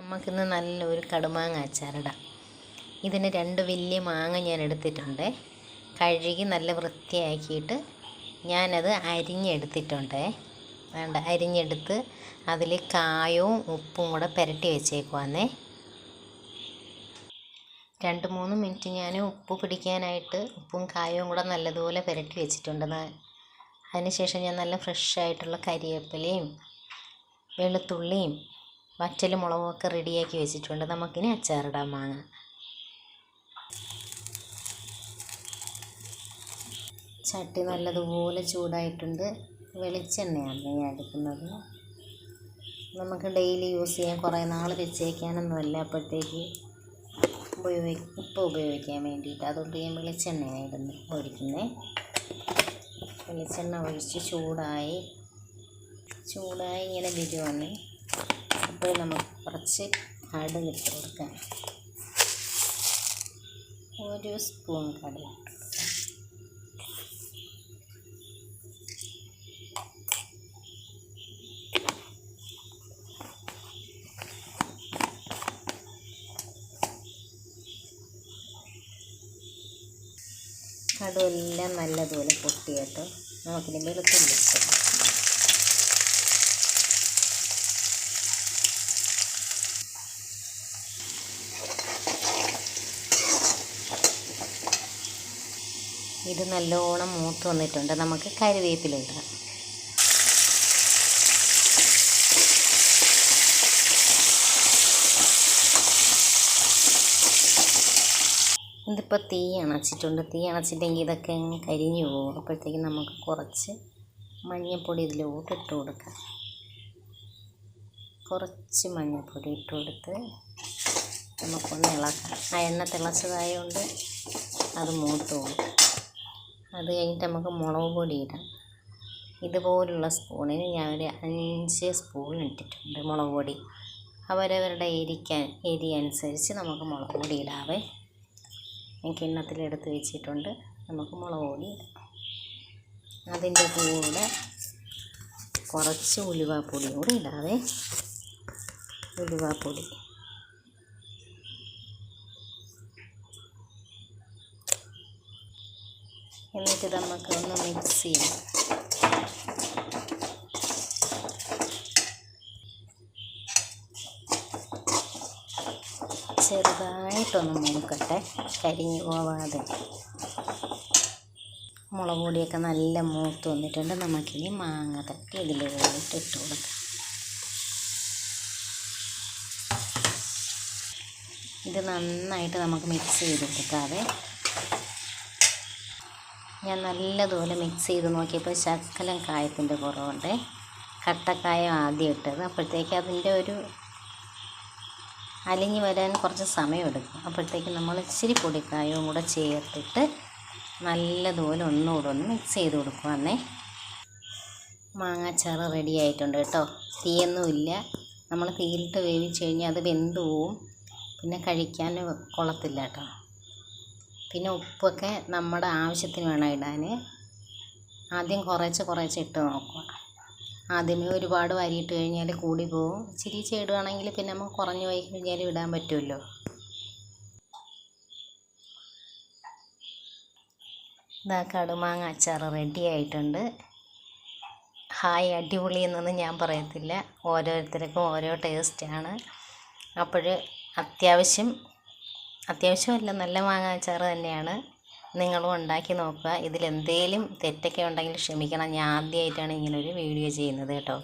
നമുക്കിന്ന് നല്ലൊരു കടുമാങ്ങ അച്ചാറിടാം. ഇതിന് 2 വലിയ മാങ്ങ ഞാൻ എടുത്തിട്ടുണ്ട്. കഴുകി നല്ല വൃത്തിയാക്കിയിട്ട് ഞാനത് അരിഞ്ഞെടുത്തിട്ടുണ്ട്. വേണ്ട, അരിഞ്ഞെടുത്ത് അതിൽ കായവും ഉപ്പും കൂടെ പുരട്ടി വെച്ചേക്കുവാന്നേ. 2-3 മിനിറ്റ് ഞാൻ ഉപ്പ് പിടിക്കാനായിട്ട് ഉപ്പും കായവും കൂടെ നല്ലതുപോലെ പുരട്ടി വെച്ചിട്ടുണ്ട്. അതിനുശേഷം ഞാൻ നല്ല ഫ്രഷായിട്ടുള്ള കരിവേപ്പിലയും വെളുത്തുള്ളിയും വറ്റലും മുളകുമൊക്കെ റെഡിയാക്കി വെച്ചിട്ടുണ്ട്. നമുക്കിനി അച്ചാറിടാം മാങ്ങ. ചട്ടി നല്ലതുപോലെ ചൂടായിട്ടുണ്ട്. വെളിച്ചെണ്ണയാണ് ഞാൻ എടുക്കുന്നത്. നമുക്ക് ഡെയിലി യൂസ് ചെയ്യാൻ കുറേ നാൾ വെച്ചേക്കാനൊന്നുമല്ല, അപ്പോഴത്തേക്ക് ഉപയോഗിക്കാൻ വേണ്ടിയിട്ട്. അതുകൊണ്ട് ഞാൻ വെളിച്ചെണ്ണയാണ് ഒഴിക്കുന്നത്. വെളിച്ചെണ്ണ ഒഴിച്ച് ചൂടായി ഇങ്ങനെ വരുവാണ്. അപ്പോൾ നമുക്ക് കുറച്ച് കടുക് ഇട്ട് കൊടുക്കാം. 1 സ്പൂൺ കടുക് ഇട്ട് കൊടുക്കാം. കടുവെല്ലാം നല്ലതുപോലെ പൊട്ടിയിട്ട് നമുക്കിനി വെളുത്തുള്ളി ഇട്ട് ഇത് നല്ലോണം മൂത്ത് വന്നിട്ടുണ്ട്. നമുക്ക് കറിവേപ്പില ഇടാം. ഇതിപ്പോൾ തീ അണച്ചിട്ടുണ്ട്. തീ അണച്ചിട്ടെങ്കിൽ ഇതൊക്കെ അങ്ങ് കരിഞ്ഞു പോകും. അപ്പോഴത്തേക്കും നമുക്ക് കുറച്ച് മഞ്ഞൾപ്പൊടി ഇതിലോട്ട് ഇട്ട് കൊടുക്കാം. കുറച്ച് മഞ്ഞൾപ്പൊടി ഇട്ട് കൊടുത്ത് നമുക്കൊന്ന് ഇളക്കാം. ആ എണ്ണ തിളച്ചതായതുകൊണ്ട് അത് മൂത്ത് പോകും. അത് കഴിഞ്ഞിട്ട് നമുക്ക് മുളക് പൊടി ഇടാം. ഇതുപോലുള്ള സ്പൂണിന് ഞാൻ ഒരു 5 സ്പൂൺ ഇട്ടിട്ടുണ്ട് മുളക് പൊടി. അവരവരുടെ എരി അനുസരിച്ച് നമുക്ക് മുളക് പൊടി ഇടാവേ. ഞാൻ കിണ്ണത്തിലെടുത്ത് വെച്ചിട്ടുണ്ട്. നമുക്ക് മുളക് പൊടി ഇടാം. അതിൻ്റെ കൂടെ കുറച്ച് ഉലുവാപ്പൊടി കൂടി ഇടാവേ. ഉലുവാപ്പൊടി എന്നിട്ട് നമുക്ക് ഒന്ന് മിക്സ് ചെയ്യാം. ചെറുതായിട്ടൊന്ന് മൂക്കട്ടെ, കരിഞ്ഞു പോവാതെ. മുളക് പൊടിയൊക്കെ നല്ല മൂത്ത് വന്നിട്ടുണ്ട്. നമുക്കിനി മാങ്ങ തട്ടി ഇതിലോട്ട് ഇട്ട് കൊടുക്കാം. ഇത് നന്നായിട്ട് നമുക്ക് മിക്സ് ചെയ്ത് കൊടുക്കാവേ. ഞാൻ നല്ലതുപോലെ മിക്സ് ചെയ്ത് നോക്കിയപ്പോൾ ശകലം കായത്തിൻ്റെ കുറവുണ്ട്. കട്ടക്കായം ആദ്യം ഇട്ടത്. അപ്പോഴത്തേക്ക് അതിൻ്റെ ഒരു അലിഞ്ഞ് വരാൻ കുറച്ച് സമയമെടുക്കും. അപ്പോഴത്തേക്ക് നമ്മൾ ഇച്ചിരി പൊടിക്കായവും കൂടെ ചേർത്തിട്ട് നല്ലതുപോലെ ഒന്നുകൂടെ ഒന്ന് മിക്സ് ചെയ്ത് കൊടുക്കുവാന്നേ. മാങ്ങാച്ചാറ് റെഡി ആയിട്ടുണ്ട് കേട്ടോ. തീയൊന്നുമില്ല. നമ്മൾ തീയിലിട്ട് വേവിച്ച് കഴിഞ്ഞാൽ അത് വെന്ത് പോവും. പിന്നെ കഴിക്കാൻ കൊള്ളത്തില്ല കേട്ടോ. പിന്നെ ഉപ്പൊക്കെ നമ്മുടെ ആവശ്യത്തിന് വേണം ഇടാൻ. ആദ്യം കുറച്ച് ഇട്ട് നോക്കുക. ആദ്യമേ ഒരുപാട് വാരിയിട്ട് കഴിഞ്ഞാൽ കൂടി പോകും. ഇച്ചിരി ഇടുകയാണെങ്കിൽ പിന്നെ നമുക്ക് കുറഞ്ഞു പോയി കഴിഞ്ഞാൽ ഇടാൻ പറ്റുമല്ലോ. ഇതാ കടുമാങ്ങ അച്ചാർ റെഡി ആയിട്ടുണ്ട്. ഹായ്, അടിപൊളി എന്നൊന്നും ഞാൻ പറയത്തില്ല. ഓരോരുത്തർക്കും ഓരോ ടേസ്റ്റാണ്. അപ്പോൾ അത്യാവശ്യമല്ല, നല്ല മാങ്ങ അച്ചാർ തന്നെയാണ്. നിങ്ങളും ഉണ്ടാക്കി നോക്കുക. ഇതിലെന്തേലും തെറ്റൊക്കെ ഉണ്ടെങ്കിൽ ക്ഷമിക്കണം. ഞാൻ ആദ്യമായിട്ടാണ് ഇങ്ങനൊരു വീഡിയോ ചെയ്യുന്നത് കേട്ടോ.